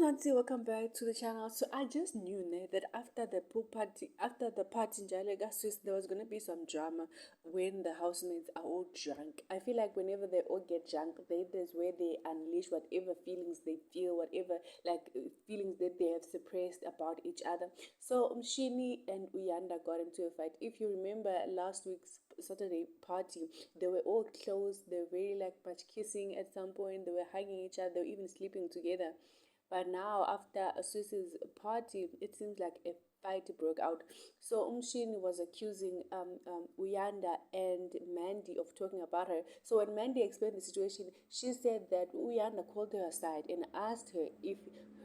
Nancy, welcome back to the channel. So I just knew that after the pool party, after the party in Jalega Swiss, there was gonna be some drama when the housemates are all drunk. I feel like whenever they all get drunk, there's where they unleash whatever feelings they feel, whatever feelings that they have suppressed about each other. So Mshini and Uyanda got into a fight. If you remember last week's Saturday party, they were all close. They were very like much kissing at some point. They were hugging each other, even sleeping together. But now, after Swiss's party, it seems like a fight broke out. So Umshin was accusing Uyanda and Mandy of talking about her. So when Mandy explained the situation, she said that Uyanda called her aside and asked her if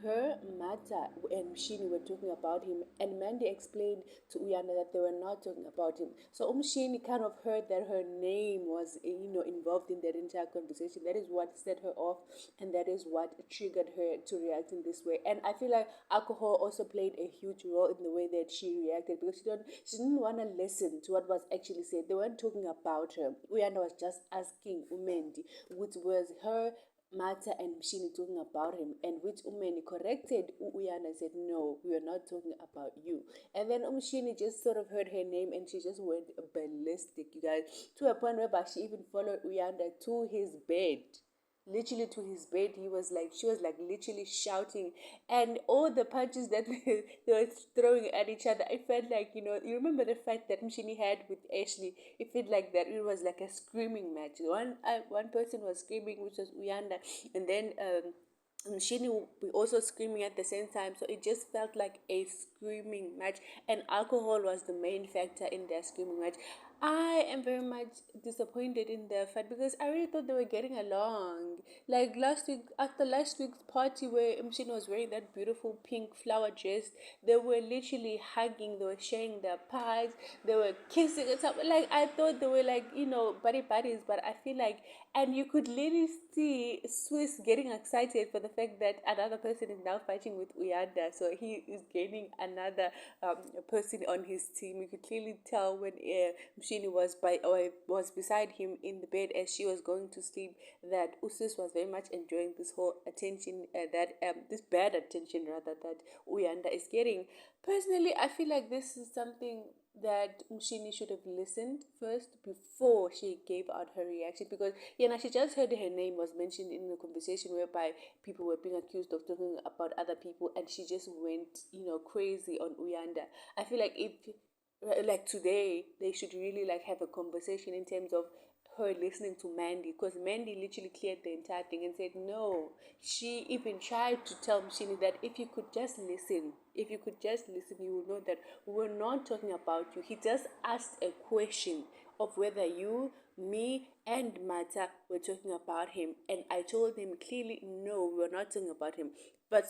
her Mata and Mshini were talking about him, and Mandy explained to Uyanda that they were not talking about him. So Umshini kind of heard that her name was, involved in that entire conversation. That is what set her off, and that is what triggered her to react in this way. And I feel like alcohol also played a huge role in the way that she reacted, because she didn't want to listen to what was actually said. They weren't talking about her. Uyanda was just asking Umendi, which was her Mata and Mshini talking about him, and which Umeni corrected Uyana and said, "No, we are not talking about you." And then Umshini just sort of heard her name and she just went ballistic, you guys, to a point where she even followed Uyanda to his bed, literally to his bed. She was like literally shouting, and all the punches that they were throwing at each other, I felt like, you remember the fight that Mshini had with Ashley. It felt like that. It was like a screaming match. One person was screaming, which was Uyanda, and then Mshini will be also screaming at the same time. So it just felt like a screaming match, and alcohol was the main factor in their screaming match. I am very much disappointed in their fight, because I really thought they were getting along. Like last week, after last week's party where Mshini was wearing that beautiful pink flower dress, they were literally hugging, they were sharing their pies, they were kissing and stuff. Like I thought they were like, buddy buddies, but I feel like, and you could literally see Swiss getting excited for the fact that another person is now fighting with Uyanda. So he is gaining another person on his team. You could clearly tell when Mshini was beside him in the bed as she was going to sleep, that Usus was very much enjoying this whole attention, this bad attention rather, that Uyanda is getting. Personally, I feel like this is something that Mshini should have listened first before she gave out her reaction, because she just heard her name was mentioned in the conversation whereby people were being accused of talking about other people, and she just went crazy on Uyanda. I feel like if like today they should really like have a conversation in terms of her listening to Mandy, because Mandy literally cleared the entire thing and said no. She even tried to tell Mshini that if you could just listen, you will know that we're not talking about you. He just asked a question of whether you, me, and Mata were talking about him, and I told him clearly no, we're not talking about him. But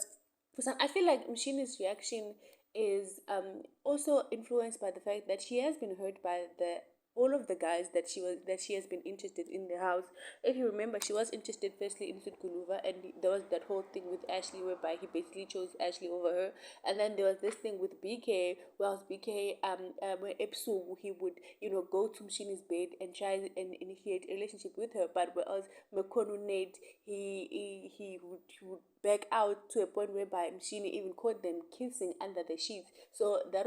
for some, I feel like Mshini's reaction is also influenced by the fact that she has been hurt by the all of the guys that she has been interested in the house. If you remember, she was interested firstly in Sudkuluva, and there was that whole thing with Ashley whereby he basically chose Ashley over her. And then there was this thing with BK, whereas BK when Epsu, he would go to Mshini's bed and try and initiate a relationship with her, but whereas Mekono Nate, he would back out to a point whereby Mshini even caught them kissing under the sheets. So that